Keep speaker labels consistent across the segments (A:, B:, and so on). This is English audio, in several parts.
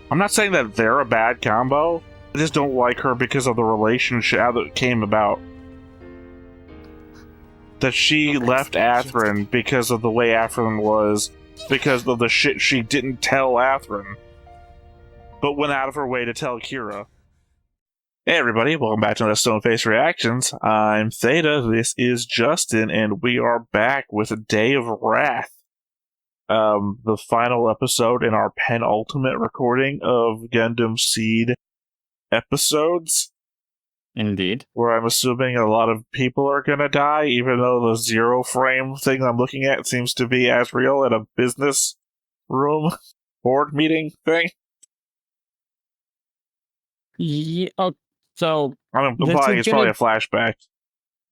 A: I'm not saying that they're a bad combo. I just don't like her because of the relationship that came about. That she left Athrun because of the way Athrun was, because of the shit she didn't tell Athrun, but went out of her way to tell Kira. Hey everybody, welcome back to the Stoneface Reactions. I'm Theta, this is Justin, and we are back with a Day of Wrath. The final episode in our penultimate recording of Gundam seed episodes.
B: Indeed.
A: Where I'm assuming a lot of people are gonna die, even though the zero frame thing I'm looking at seems to be as real at a business room board meeting thing.
B: Yeah, so
A: I'm implying it's probably a flashback.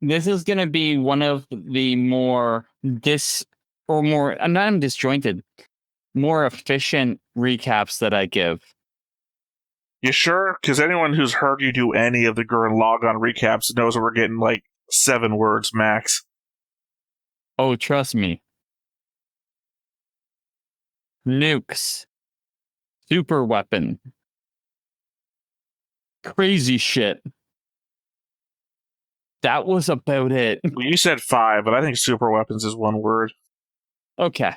B: This is going to be one of the more not disjointed, more efficient recaps that I give.
A: You sure? Because anyone who's heard you do any of the Gurren Lagann recaps knows that we're getting like 7 words max.
B: Oh, trust me. Nukes. Super weapon. Crazy shit. That was about it.
A: Well, you said 5, but I think super weapons is 1 word.
B: Okay.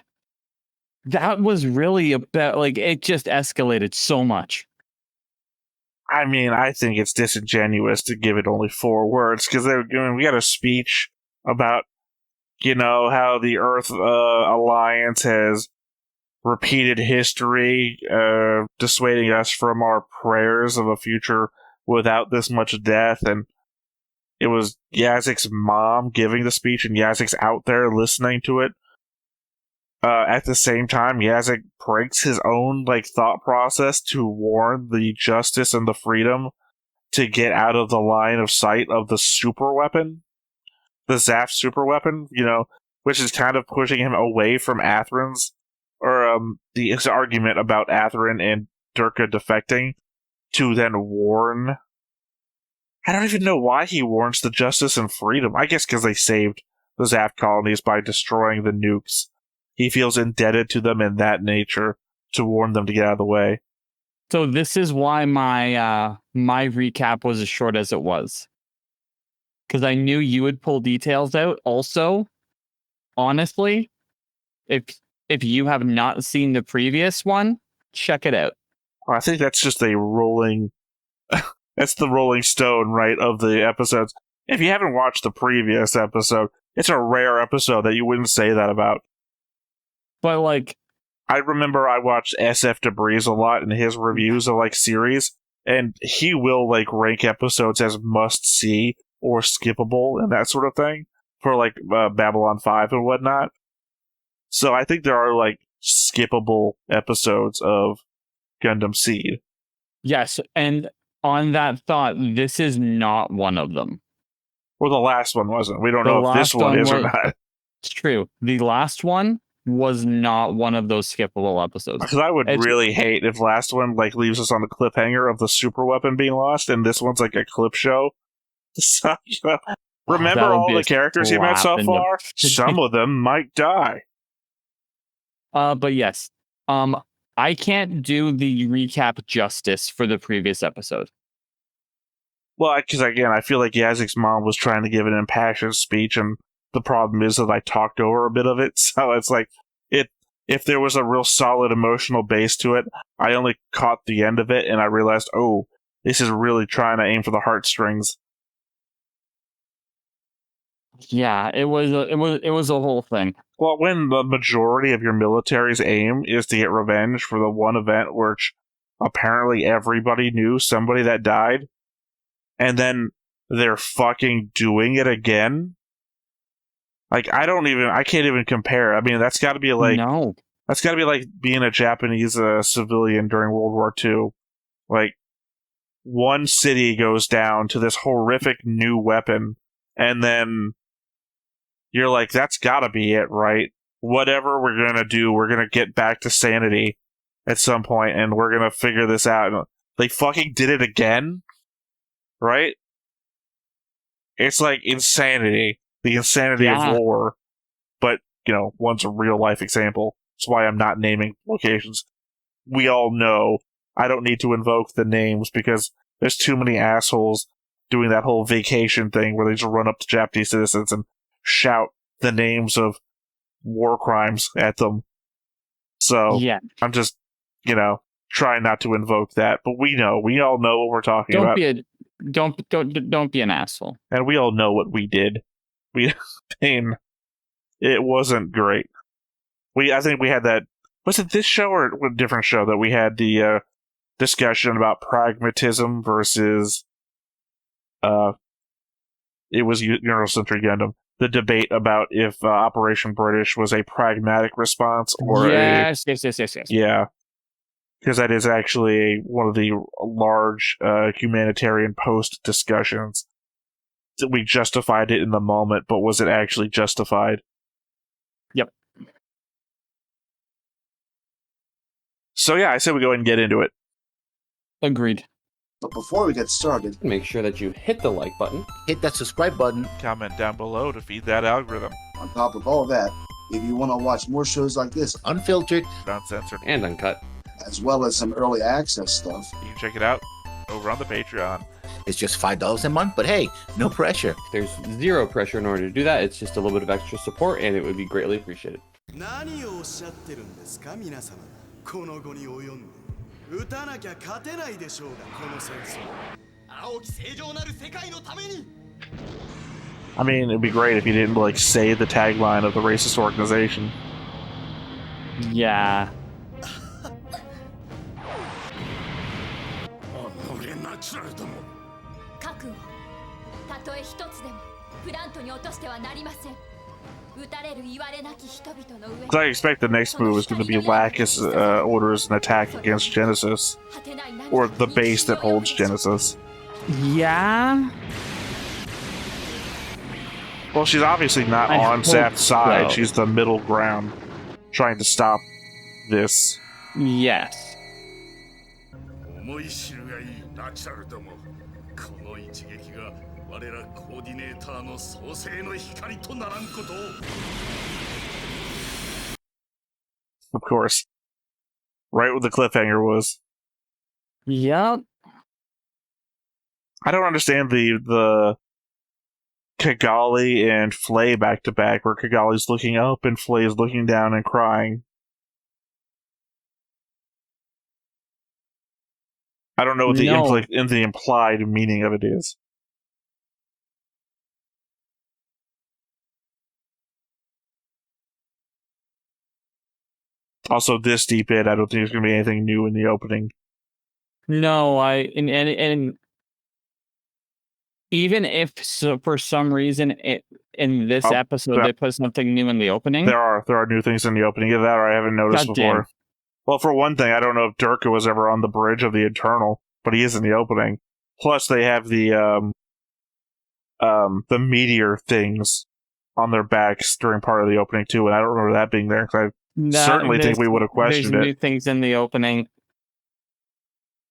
B: That was really about, it just escalated so much.
A: I mean, I think it's disingenuous to give it only 4 words, because we got a speech about, how the Earth Alliance has repeated history, dissuading us from our prayers of a future without this much death, and it was Yazik's mom giving the speech, and Yazik's out there listening to it. At the same time, Yazik breaks his own thought process to warn the justice and the freedom to get out of the line of sight of the super weapon, the zaft super weapon, which is kind of pushing him away from Athrun's, or his argument about Athrun and Durka defecting, to then warn. I don't even know why he warns the justice and freedom. I guess because they saved the zaft colonies by destroying the nukes. He feels indebted to them in that nature to warn them to get out of the way.
B: So this is why my recap was as short as it was. Because I knew you would pull details out. Also, honestly, if you have not seen the previous one, check it out.
A: I think that's just a rolling... that's the Rolling Stone, right, of the episodes. If you haven't watched the previous episode, it's a rare episode that you wouldn't say that about.
B: But,
A: I remember I watched SF Debris a lot in his reviews of, series, and he will, rank episodes as must-see or skippable and that sort of thing for, Babylon 5 and whatnot. So I think there are, skippable episodes of Gundam seed.
B: Yes, and on that thought, this is not one of them.
A: Well, the last one wasn't. We don't know if this one is or not.
B: It's true. The last one was not one of those skippable episodes.
A: Because I would really hate if last one leaves us on the cliffhanger of the super weapon being lost, and this one's a clip show. So, remember all the characters you met so far? Some of them might die.
B: But yes, I can't do the recap justice for the previous episode.
A: Well, because again, I feel like Yazik's mom was trying to give an impassioned speech, and the problem is that I talked over a bit of it, so it's if there was a real solid emotional base to it, I only caught the end of it, and I realized, oh, this is really trying to aim for the heartstrings.
B: Yeah, it was a whole thing.
A: Well, when the majority of your military's aim is to get revenge for the one event which apparently everybody knew somebody that died, and then they're fucking doing it again. I can't even compare. I mean, that's got to be
B: no.
A: That's got to be like being a Japanese civilian during World War II. One city goes down to this horrific new weapon, and then you're like, that's got to be it, right? Whatever we're going to do, we're going to get back to sanity at some point, and we're going to figure this out. And they fucking did it again, right? It's insanity. The insanity of war. But, one's a real-life example. That's why I'm not naming locations. We all know I don't need to invoke the names because there's too many assholes doing that whole vacation thing where they just run up to Japanese citizens and shout the names of war crimes at them. So I'm just, trying not to invoke that. But we all know what we're talking about.
B: Don't be an asshole.
A: And we all know what we did. It wasn't great. I think we had that. Was it this show or a different show that we had the discussion about pragmatism versus it was Eurocentric Gundam. The debate about if Operation British was a pragmatic response or
B: yes.
A: Yeah. Because that is actually one of the large humanitarian post discussions. That we justified it in the moment, but was it actually justified?
B: Yep.
A: So yeah, I say we go ahead and get into it.
B: Agreed.
C: But before we get started,
D: make sure that you hit the like button,
C: hit that subscribe button,
A: comment down below to feed that algorithm.
C: On top of all that, if you want to watch more shows like this, unfiltered,
A: uncensored,
D: and uncut,
C: as well as some early access stuff,
A: you can check it out over on the Patreon.
C: It's just $5 a month, but hey, no pressure.
D: There's zero pressure in order to do that. It's just a little bit of extra support, and it would be greatly appreciated.
E: 撃たなきゃ勝てないでしょうがこの戦争青き正常なる世界のために
A: I mean, it'd be great if you didn't say the tagline of the racist organization.
B: Yeah.
F: 核をたとえ一つでもプラントに落としてはなりません。
A: So I expect the next move is going to be Lacus orders an attack against Genesis. Or the base that holds Genesis.
B: Yeah?
A: Well, she's obviously not on Zaft's side.
B: So.
A: She's the middle ground. Trying to stop this.
B: Yes.
A: Of course. Right where the cliffhanger was.
B: Yep.
A: I don't understand the Kigali and Flay back to back, where Kigali's looking up and Flay is looking down and crying. I don't know what the implied meaning of it is. Also, this deep in, I don't think there's going to be anything new in the opening.
B: No, and even if for some reason in this episode they put something new in the opening,
A: there are new things in the opening of that I haven't noticed before. Well, for one thing, I don't know if Durka was ever on the bridge of the Eternal, but he is in the opening. Plus, they have the meteor things on their backs during part of the opening too, and I don't remember that being there because I certainly think we would have questioned
B: there's new things in the opening.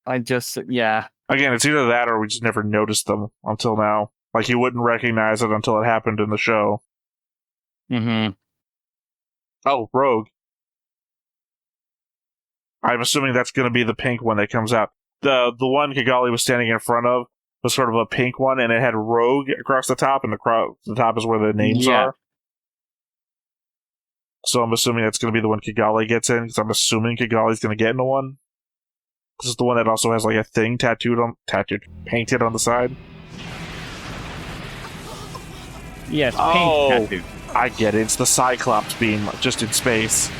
B: Again,
A: it's either that or we just never noticed them until now. Like, you wouldn't recognize it until it happened in the show.
B: Mm-hmm.
A: Oh, Rogue. I'm assuming that's going to be the pink one that comes out. The one Kigali was standing in front of was sort of a pink one, and it had Rogue across the top, and the top is where the names are. So I'm assuming that's going to be the one Kigali gets in, because I'm assuming Kigali's going to get into one. This is the one that also has a thing painted on the side.
B: Yes, pink tattoo.
A: I get it. It's the Cyclops beam, just in space.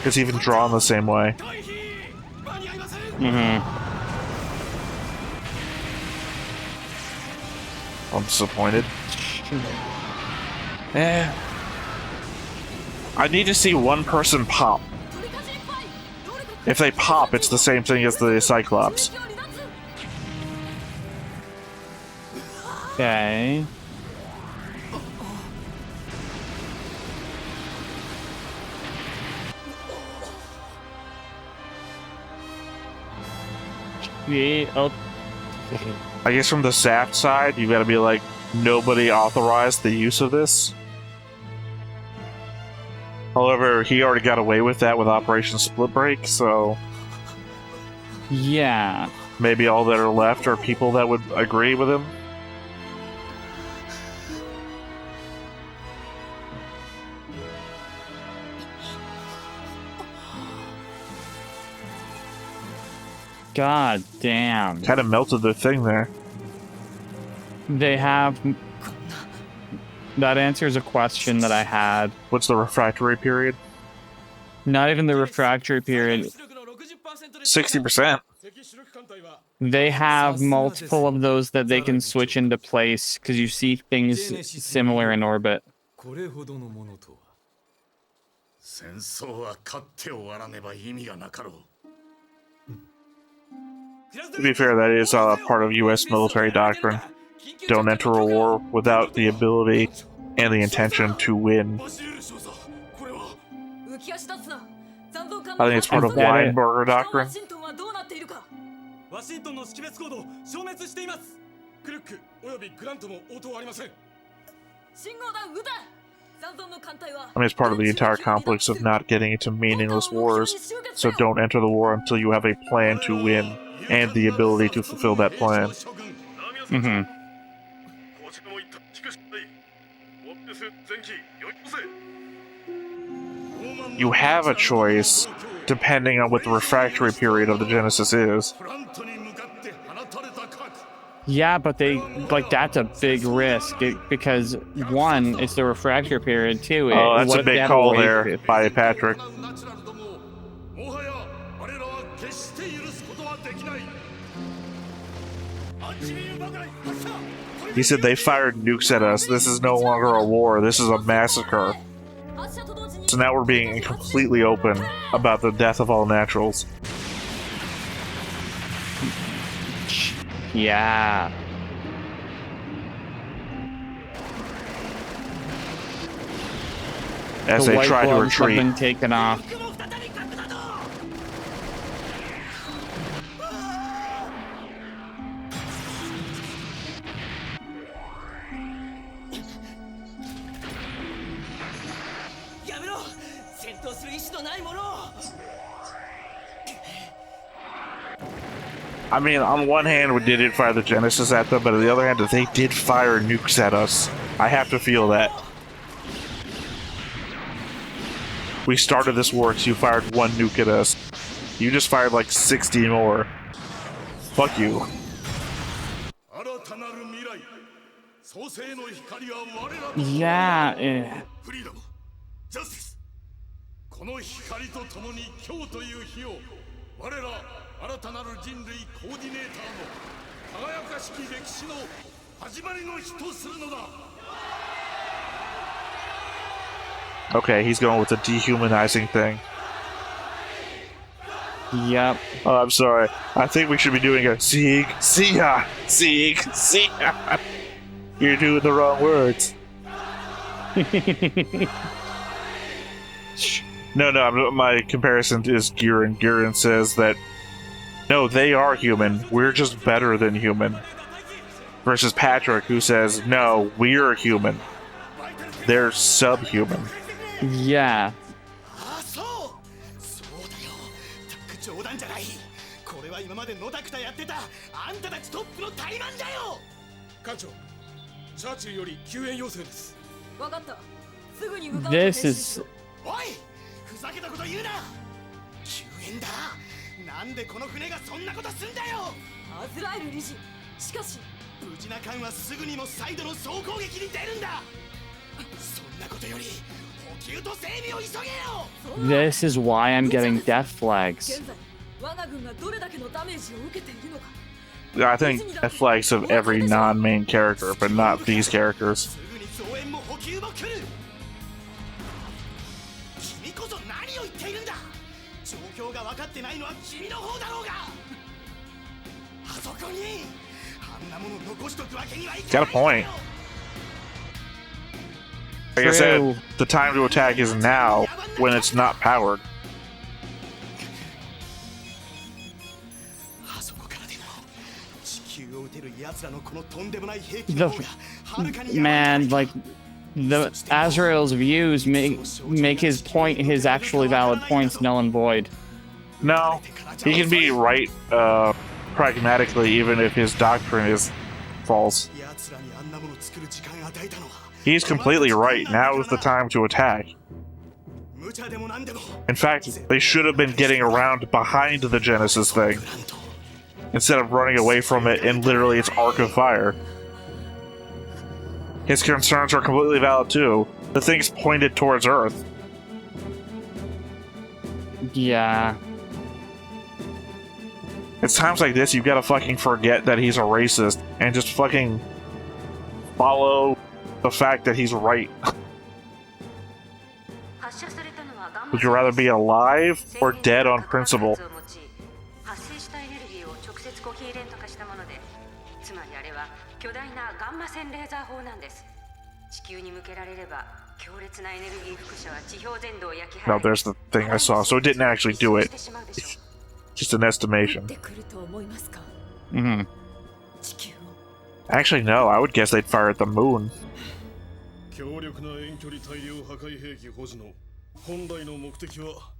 A: It's even drawn the same way.
B: Mm-hmm.
A: I'm disappointed. I need to see one person pop. If they pop, it's the same thing as the Cyclops.
B: Okay.
A: I guess from the Zaft side, you gotta be like, nobody authorized the use of this. However, he already got away with that with Operation Split Break, so
B: Yeah.
A: maybe all that are left are people that would agree with him.
B: God damn.
A: Kind of melted the thing there.
B: They have. That answers a question that I had.
A: What's the refractory period?
B: Not even the refractory period.
A: 60%.
B: They have multiple of those that they can switch into place because you see things similar in orbit.
E: これほどのものとは戦争は勝って終わらねば意味がなかろう
A: To be fair, that is part of U.S. military doctrine. Don't enter a war without the ability and the intention to win. I think it's part of Weinberger doctrine.
E: ワシントンの識別コード消滅していますクルックおよびグラントも応答ありません
A: I mean, it's part of the entire complex of not getting into meaningless wars, so don't enter the war until you have a plan to win and the ability to fulfill that plan.
B: Mm-hmm.
A: You have a choice, depending on what the refractory period of the Genesis is.
B: Yeah, but that's a big risk because one, it's the refractory period. Two,
A: Oh, that's
B: what
A: a
B: if they
A: big
B: have a
A: call
B: wave
A: there
B: shift?
A: by Patrick. He said they fired nukes at us. This is no longer a war. This is a massacre. So now we're being completely open about the death of all naturals.
B: Yeah.
A: As
B: The
A: they
B: white
A: try to
B: gloves have
A: retreat.
B: been taken off.
A: I mean, on one hand, we didn't fire the Genesis at them, but on the other hand, they did fire nukes at us. I have to feel that. We started this war because you fired one nuke at us. You just fired like 60 more. Fuck you.
B: Yeah.
E: この光とともに今日という日を我ら新たなる人類コーディネーターの輝かしき歴史の始まりの日とするのだ
A: Okay, he's going with the dehumanizing thing.
B: Yep.
A: Oh, I'm sorry. I think we should be doing a Sieg, Sia, Sieg, Sia. You're doing the wrong words. No, my comparison is Gurren. Gurren says that, no, they are human. We're just better than human. Versus Patrick, who says, no, we're human. They're subhuman.
B: Yeah.
E: そうだよタック冗談じゃないこれは今まで野田クタやってたあんたたちトップの怠慢だよ艦長チャーチルより救援要請です分かったすぐに向かう
B: This is.
E: おいふざけたこと言うな救援だなんでこの船がそんなことすんだよアズラエル理事しかし無事な艦はすぐにもサイドの総攻撃に出るんだそんなことより
B: This is why I'm getting death flags.
A: I think death flags of every non-main character, but not these characters. Got a point. Like I said, the time to attack is now, when it's not powered.
B: Man, like, the Azrael's views make his point, his actually valid points, null and void.
A: No, he can be right pragmatically, even if his doctrine is false. He's completely right. Now is the time to attack. In fact, they should have been getting around behind the Genesis thing instead of running away from it in literally its arc of fire. His concerns are completely valid too. The thing's pointed towards Earth.
B: Yeah.
A: It's times like this you've got to fucking forget that he's a racist and just fucking follow the fact that he's right. Would you rather be alive or dead on principle? No, there's the thing I saw, so it didn't actually do it. Just an estimation.
B: Mm-hmm.
A: Actually, no, I would guess they'd fire at the moon.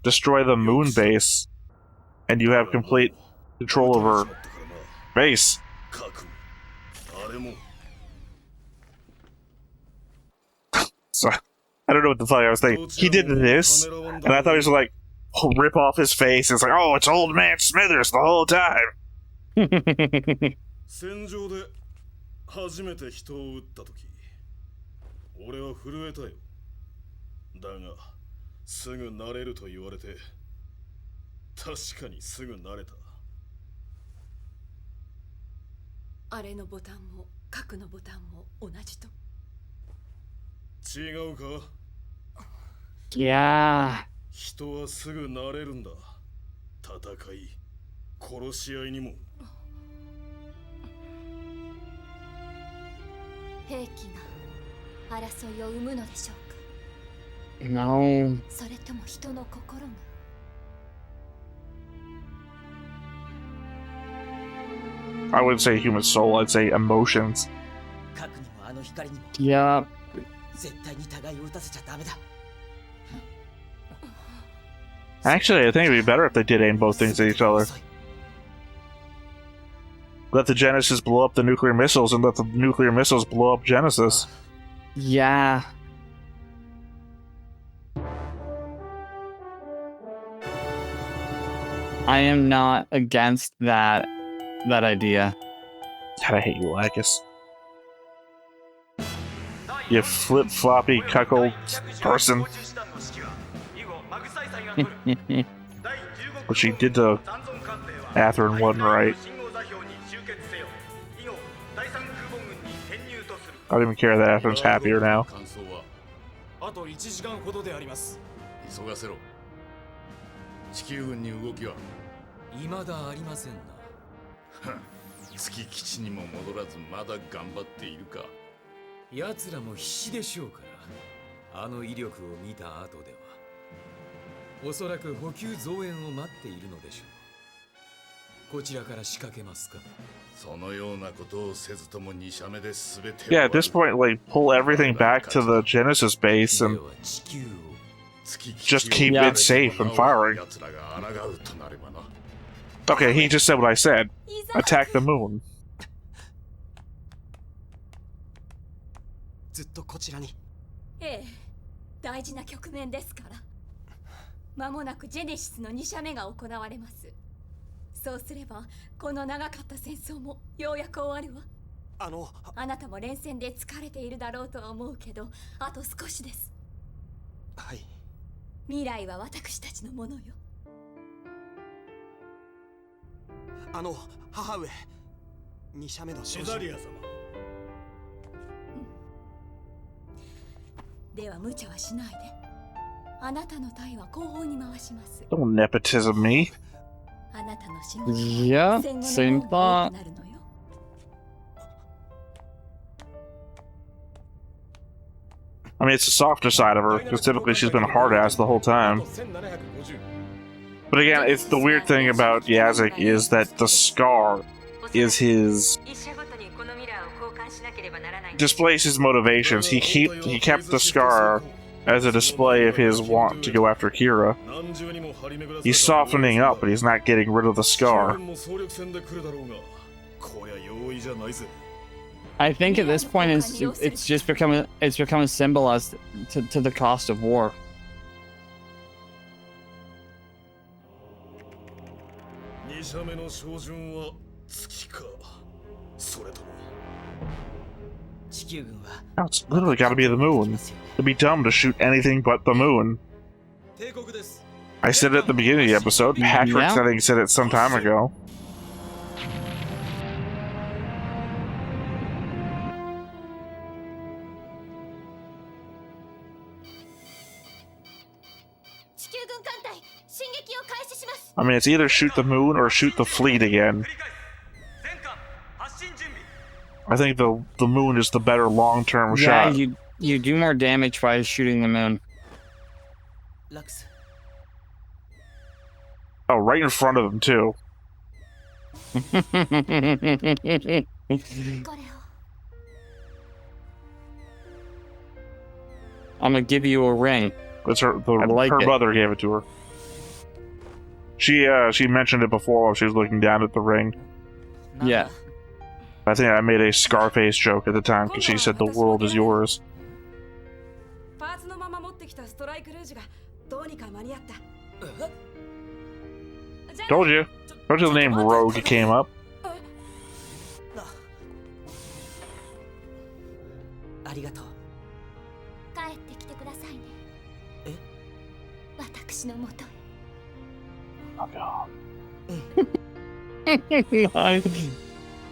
A: Destroy the moon base, and you have complete control over base. So, I don't know what the fuck I was thinking. He did this, and I thought he was like, rip off his face. It's like, oh, it's Old Man Smithers the whole time.
G: 戦場で初めて人を撃った時、俺は震えたよ。だが、すぐ慣れると言われて、確かにすぐ慣れた。
H: あれのボタンも核のボタンも同じと。
G: 違うか？
B: Yeah.
G: 人はすぐ慣れるんだ。戦い、殺し合いにも。
F: 兵器が争いを生むのでしょうか。
B: No.
F: それとも人の心が。
A: I wouldn't say human soul, I'd say emotions.
E: 核にもあの光にも
B: Yeah.
E: 絶対に互いを撃たせちゃダメだ。
A: Actually, I think it'd be better if they did aim both things at each other. Let the Genesis blow up the nuclear missiles and let the nuclear missiles blow up Genesis.
B: Yeah. I am not against that idea.
A: God, I hate you, Lacus. You flip-floppy cuckold person. What she did to Athrun wasn't right. I don't even care that Athrun's happier now.
G: あと1時間ほどであります。急がせろ。地球軍に動きは未だありませんな。月基地にも戻らずまだ頑張っているか。奴らも必死でしょうから。あの威力を見た後では、おそらく補給増援を待っているのでしょう。こちらから仕掛けますか。そのようなことをせずとも2射目で全て。
A: Yeah, at this point, like, pull everything back to the Genesis base and just keep it safe and firing. Okay, he just said what I said. Attack the moon.
E: ずっとこちらに。
F: ええ、大事な局面ですから。間もなくジェネシスの2射目が行われます。そうすれば、この長かった戦争もようやく終わるわ。あなたも連戦で疲れているだろうとは思うけど、あと少しです。
E: はい。
F: 未来は私たちのものよ。
E: 母上。2射目の
G: シザリア様。
F: では無茶はしないで。あなたの隊は後方に回します。
A: Don't nepotism me.
F: あなたの仕事
B: Yeah,
F: は戦後
B: same
F: の方が多
B: thought.
F: くなるのよ。
A: I mean, it's the softer side of her, because typically she's been a hard-ass the whole time. But again, it's the weird thing about Yazik is that the scar is his displays his motivations. He kept the scar as a display of his want to go after Kira. He's softening up, but he's not getting rid of the scar.
B: I think at this point it's just become a symbol as to the cost of war.
A: Now it's literally got to be the moon. It'd be dumb to shoot anything but the moon. I said it at the beginning of the episode. Patrick said he said it some time ago. I mean, it's either shoot the moon or shoot the fleet again. I think the moon is the better long-term shot.
B: Yeah, you do more damage by shooting the moon.
A: Oh, right in front of him, too.
B: I'm gonna give you a ring.
A: It's her brother gave it to her. She mentioned it before while she was looking down at the ring.
B: Yeah.
A: I think I made a Scarface joke at the time because she said the world is yours. Told you. Told you the name Rogue came up. Oh god.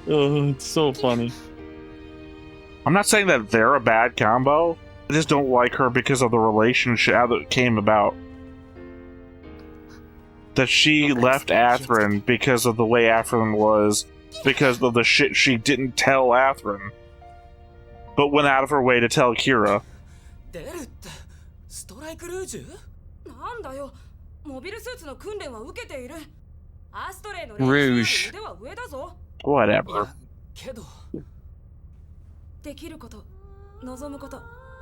B: Oh, it's so funny.
A: I'm not saying that they're a bad combo. I just don't like her because of the relationship, how it came about. That she left Athrun because of the way Athrun was, because of the shit she didn't tell Athrun, but went out of her way to tell Kira.
B: Rouge.
A: Whatever.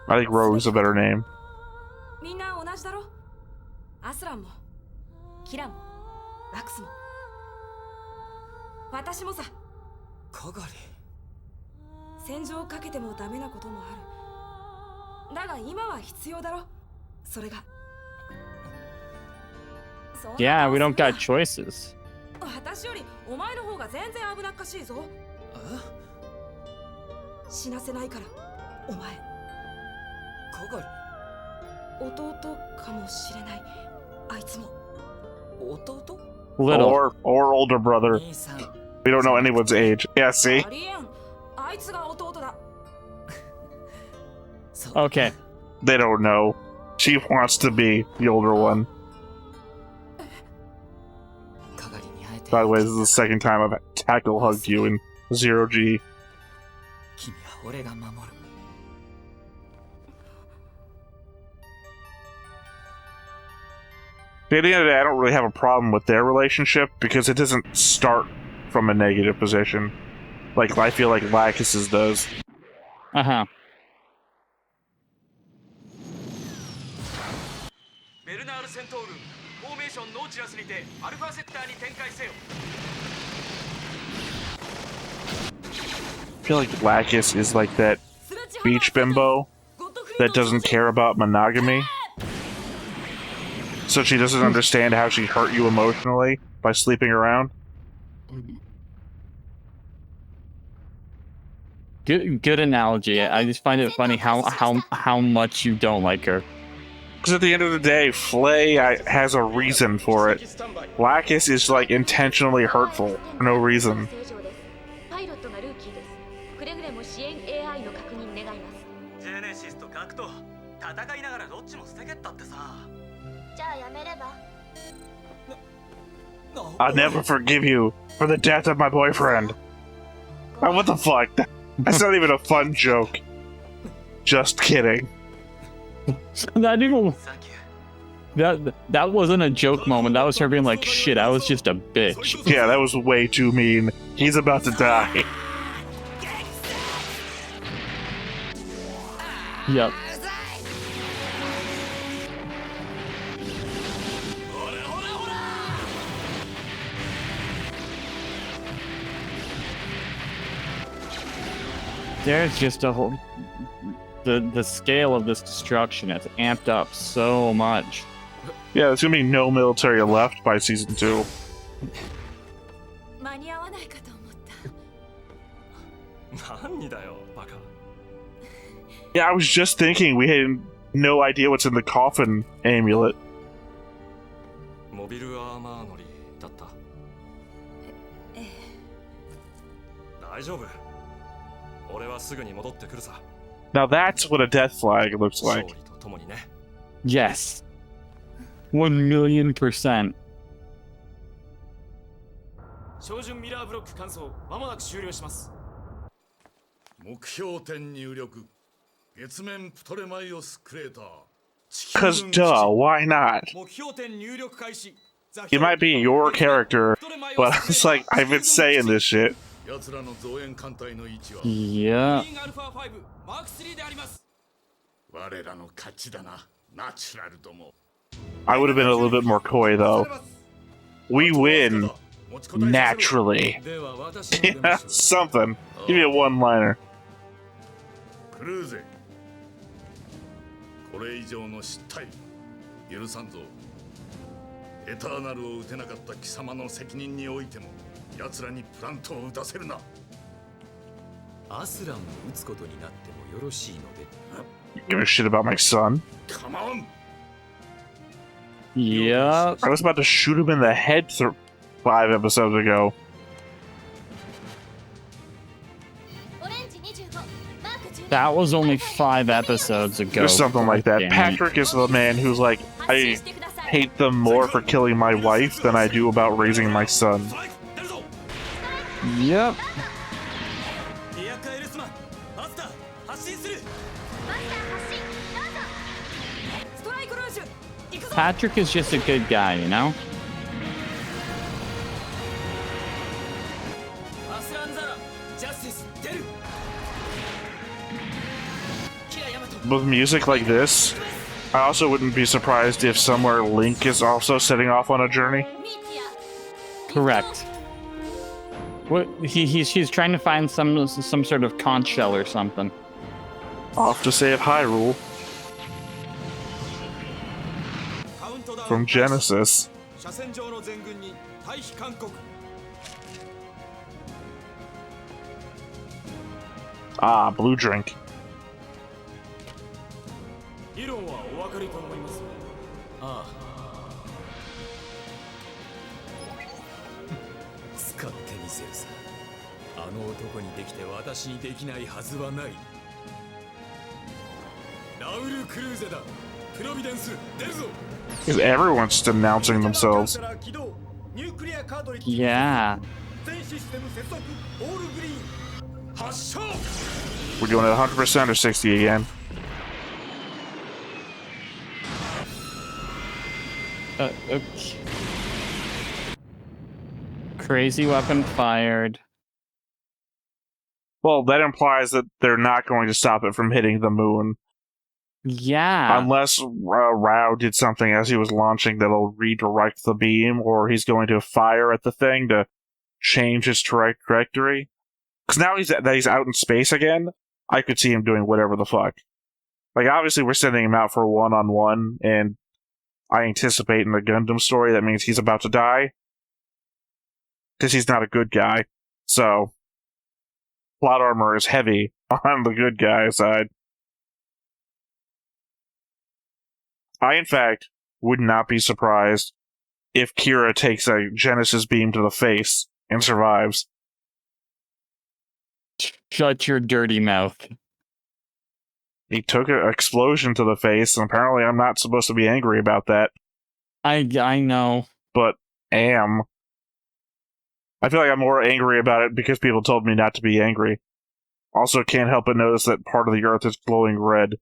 A: I think Rogue's a better name.
B: Yeah, we don't got choices. Little.
A: Or older brother. We don't know anyone's age. Yeah, see?
B: Okay.
A: They don't know. She wants to be the older one. By the way, this is the second time I've tackle hugged you in 0G. At the end of the day, I don't really have a problem with their relationship because it doesn't start from a negative position. Like, I feel like Lacus's does.
B: Uh-huh.
A: I feel like Lacus is like that beach bimbo that doesn't care about monogamy. So she doesn't understand how she hurt you emotionally by sleeping around.
B: Good analogy. I just find it funny how much you don't like her.
A: Because at the end of the day, Flay has a reason for it. Lacus is like intentionally hurtful for no reason. I'll never forgive you for the death of my boyfriend. Oh, what the fuck? That's not even a fun joke. Just kidding.
B: That wasn't a joke moment. That was her being like, shit, I was just a bitch.
A: Yeah, that was way too mean. He's about to die.
B: Yep. There's just a whole... The scale of this destruction has amped up so much.
A: Yeah, there's gonna be no military left by season 2. Yeah, I was just thinking we had no idea what's in the coffin amulet. Now that's what a death flag looks like.
B: Yes. 1,000,000%.
E: 照準ミラーブロック完走まもなく終了します。
G: 目標点入力。月面プトレマイオスクレーター。
A: Cause duh, why not?
E: 目標点入力開始。
A: It might be your character, but it's like, I've been saying this shit.
B: Yeah.
A: I would have been a little bit more coy, though. We win. Naturally. Yeah, something. Give me a one-liner.
G: クルーゼ。これ以上の失態許さんぞ。エターナルを撃てなかった貴様の責任においても奴らにプラントを撃たせるな。
E: アスラムを撃つことになってもよろしいので。
A: Give a shit about my son.
G: Come on.
B: Yeah.
A: I was about to shoot him in the head 5 episodes ago.
B: That was only 5 episodes ago.
A: Or something like that.
B: Damn.
A: Patrick is the man who's like, I hate them more for killing my wife than I do about raising my son.
B: Yep. Patrick is just a good guy, you know?
A: With music like this, I also wouldn't be surprised if somewhere Link is also setting off on a journey.
B: Correct. What he's trying to find some sort of conch shell or something.
A: Off to save Hyrule. From Genesis. Ah, blue drink.
E: 理論はお分かりと思います。ああ。使ってみせるさ。あの男にできて私にできないはずはない。ラウル・クルーゼだ。プロビデンス出るぞ。
A: Because everyone's denouncing themselves.
B: Yeah.
A: We're doing it 100% or 60 again.
B: Okay. Crazy weapon fired.
A: Well, that implies that they're not going to stop it from hitting the moon.
B: Yeah.
A: Unless Rao did something as he was launching that'll redirect the beam, or he's going to fire at the thing to change its trajectory. Because now that he's out in space again, I could see him doing whatever the fuck. Like, obviously we're sending him out for one-on-one, and I anticipate in the Gundam story that means he's about to die. Because he's not a good guy. So, plot armor is heavy on the good guy side. I, in fact, would not be surprised if Kira takes a Genesis beam to the face and survives.
B: Shut your dirty mouth.
A: He took an explosion to the face, and apparently I'm not supposed to be angry about that.
B: I know.
A: But am. I feel like I'm more angry about it because people told me not to be angry. Also can't help but notice that part of the Earth is glowing red.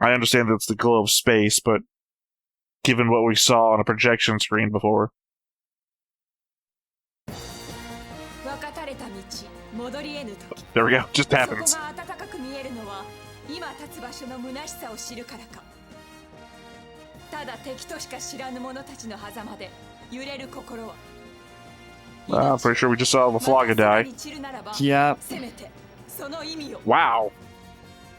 A: I understand that it's the glow of space, but given what we saw on a projection screen before. There we go, just happens.
F: つ場所の虚しさを知るからか。ただ敵としか知らぬ者たちの狭間で揺れる心は。
A: I'm pretty sure we just saw the Flogga die.
B: Yeah.
F: せめてその意味を。
A: Wow.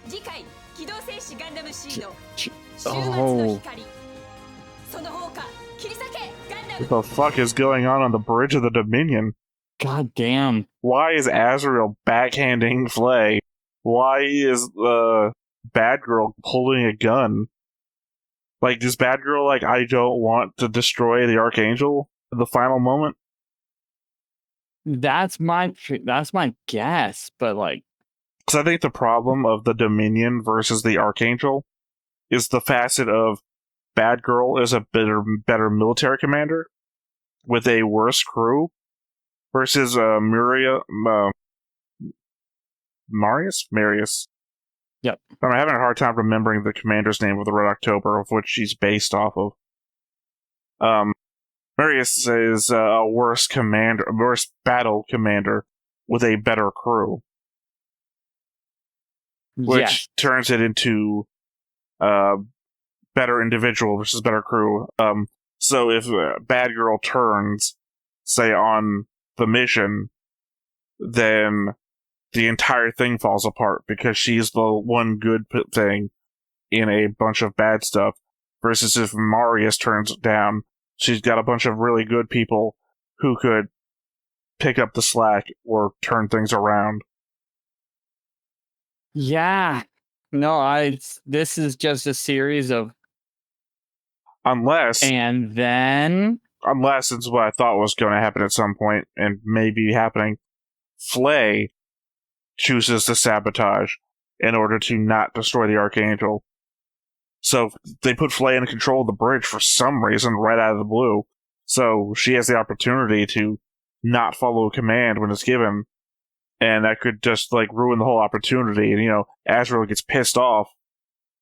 F: 次回機動戦士ガンダムシード
B: Ch-
F: 終末の光。その方か切り裂けガンダム。
A: What the fuck is going on the bridge of the Dominion?
B: God damn.
A: Why is Azrael backhanding Flay? Why is Bad Girl holding a gun? Like, is Bad Girl like, I don't want to destroy the Archangel at the final moment?
B: That's my guess, but like,
A: Because I think the problem of the Dominion versus the Archangel is the facet of Bad Girl is a better military commander with a worse crew versus Marius.
B: Yep.
A: I'm having a hard time remembering the commander's name of the Red October, of which she's based off of. Marius is a worse battle commander with a better crew, which turns it into better individual versus better crew. So if Bad Girl turns, say, on the mission, then the entire thing falls apart because she's the one good thing in a bunch of bad stuff. Versus if Marius turns down, she's got a bunch of really good people who could pick up the slack or turn things around.
B: Yeah. No, this is just a series of
A: Unless it's what I thought was going to happen at some point, and maybe happening, Flay chooses to sabotage in order to not destroy the Archangel. So they put Flay in control of the bridge for some reason right out of the blue. So she has the opportunity to not follow a command when it's given, and that could just like ruin the whole opportunity. And Azrael gets pissed off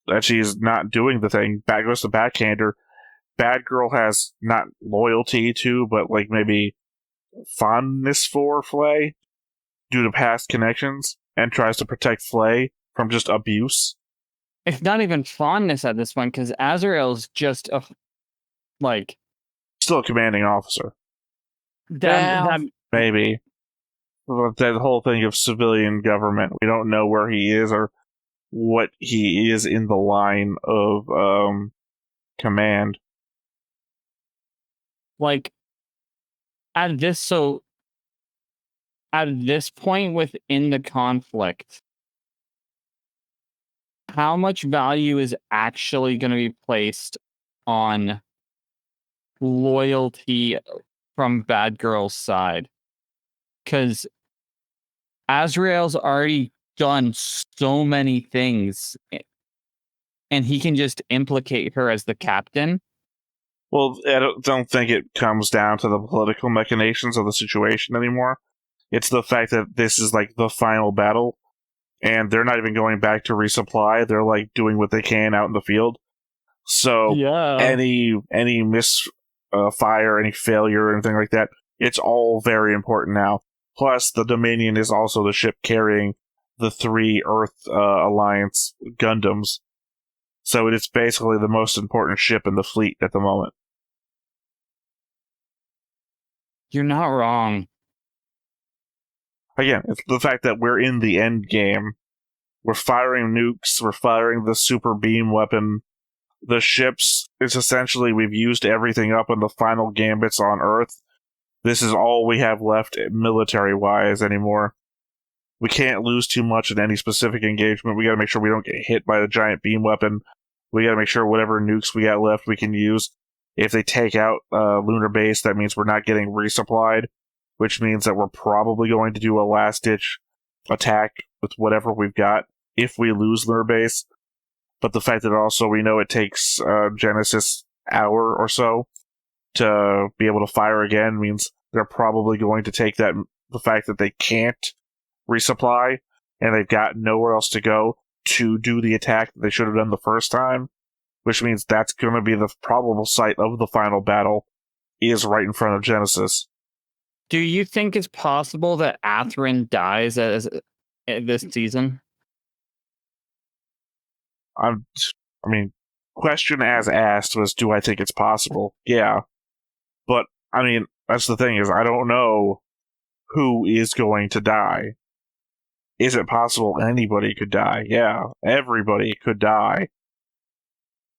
A: that she's not doing the thing. Back goes to backhander. Bad Girl has not loyalty to, but like maybe fondness for Flay due to past connections, and tries to protect Flay from just abuse.
B: It's not even fondness at this point, because Azrael's just
A: still a commanding officer. Maybe. But that whole thing of civilian government, we don't know where he is or what he is in the line of command.
B: Like, at this point within the conflict, how much value is actually going to be placed on loyalty from Bad Girl's side? Because Azrael's already done so many things, and he can just implicate her as the captain.
A: Well, I don't think it comes down to the political machinations of the situation anymore. It's the fact that this is like the final battle, and they're not even going back to resupply. They're like doing what they can out in the field. So any misfire, any failure, anything like that, it's all very important now. Plus, the Dominion is also the ship carrying the 3 Earth Alliance Gundams. So it is basically the most important ship in the fleet at the moment.
B: You're not wrong.
A: Again, it's the fact that we're in the end game. We're firing nukes, we're firing the super beam weapon. The ships, it's essentially we've used everything up in the final gambits on Earth. This is all we have left military-wise anymore. We can't lose too much in any specific engagement. We gotta make sure we don't get hit by the giant beam weapon. We gotta make sure whatever nukes we got left we can use. If they take out Lunar Base, that means we're not getting resupplied, which means that we're probably going to do a last-ditch attack with whatever we've got if we lose Lunar Base. But the fact that also we know it takes Genesis hour or so to be able to fire again means they're probably going to take the fact that they can't resupply and they've got nowhere else to go to do the attack that they should have done the first time, which means that's going to be the probable site of the final battle is right in front of Genesis.
B: Do you think it's possible that Atherin dies this season?
A: I mean, question as asked was, do I think it's possible? Yeah. But, I mean, that's the thing is, I don't know who is going to die. Is it possible anybody could die? Yeah, everybody could die.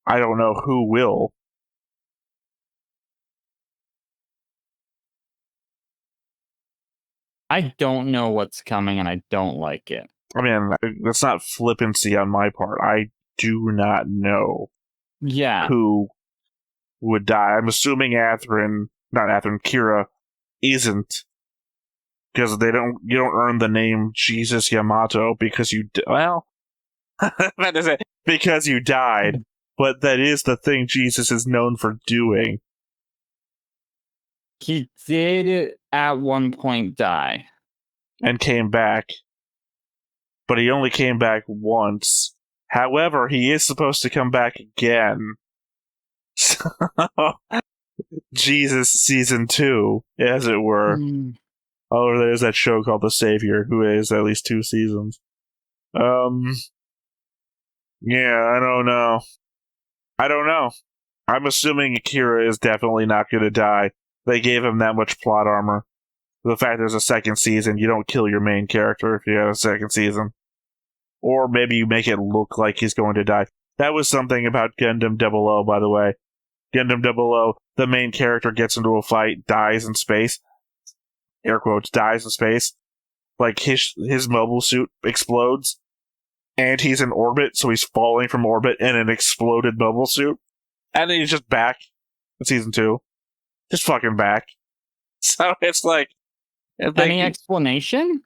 A: I don't know who will.
B: I don't know what's coming, and I don't like it.
A: I mean, that's not flippancy on my part. I do not know who would die. I'm assuming Kira isn't, because you don't earn the name Jesus Yamato because that is it, because you died. But that is the thing Jesus is known for doing.
B: He did at one point die.
A: And came back. But he only came back once. However, he is supposed to come back again. So, Jesus Season 2, as it were. Oh, there's that show called The Savior, who is at least 2 seasons. Yeah, I don't know. I'm assuming Akira is definitely not going to die. They gave him that much plot armor. The fact there's a second season, you don't kill your main character if you have a second season. Or maybe you make it look like he's going to die. That was something about Gundam 00, by the way. Gundam 00, the main character gets into a fight, dies in space. Air quotes, dies in space. Like, his mobile suit explodes. And he's in orbit, so he's falling from orbit in an exploded mobile suit. And then he's just back in Season 2. Just fucking back. So it's like...
B: Any explanation?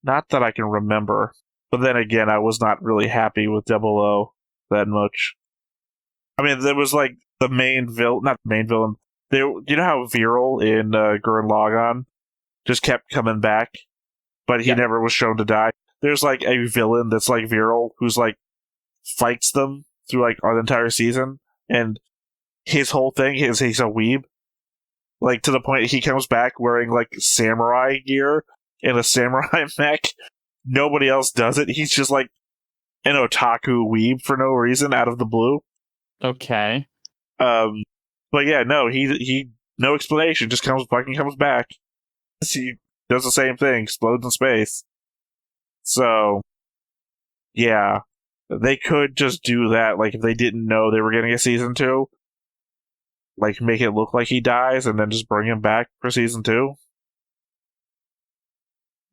A: Not that I can remember. But then again, I was not really happy with 00 that much. I mean, there was like the main villain... Not the main villain. You know how Viral in Gurren Lagann just kept coming back? But he never was shown to die. There's like a villain that's like Viral, who's like fights them through like an entire season, and his whole thing is he's a weeb. Like, to the point he comes back wearing like samurai gear in a samurai mech. Nobody else does it. He's just like an otaku weeb for no reason out of the blue.
B: Okay.
A: But yeah, no, he no explanation, just comes back. He does the same thing, explodes in space. So, yeah, they could just do that, like, if they didn't know they were getting a Season 2. Like, make it look like he dies, and then just bring him back for Season 2.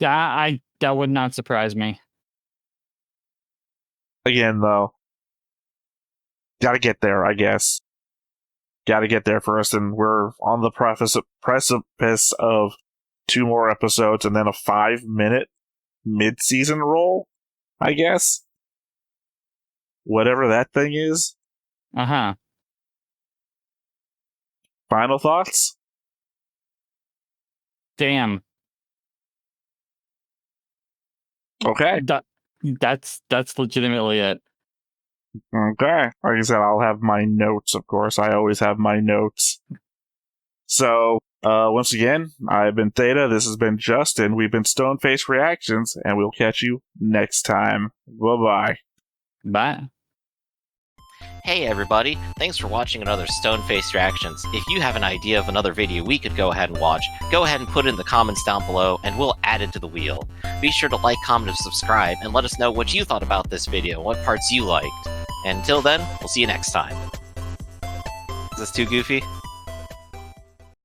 B: That would not surprise me.
A: Again, though, gotta get there, I guess. Gotta get there first, and we're on the precipice of 2 more episodes, and then a 5-minute mid-season roll, I guess. Whatever that thing is.
B: Uh-huh.
A: Final thoughts?
B: Damn.
A: Okay.
B: That's legitimately it.
A: Okay. Like I said, I'll have my notes, of course. I always have my notes. So, once again, I've been Theta, this has been Justin, we've been Stoneface Reactions, and we'll catch you next time. Bye-bye.
B: Bye.
I: Hey everybody, thanks for watching another Stoneface Reactions. If you have an idea of another video we could go ahead and watch, go ahead and put it in the comments down below, and we'll add it to the wheel. Be sure to like, comment, and subscribe, and let us know what you thought about this video, what parts you liked. And until then, we'll see you next time. Is this too goofy?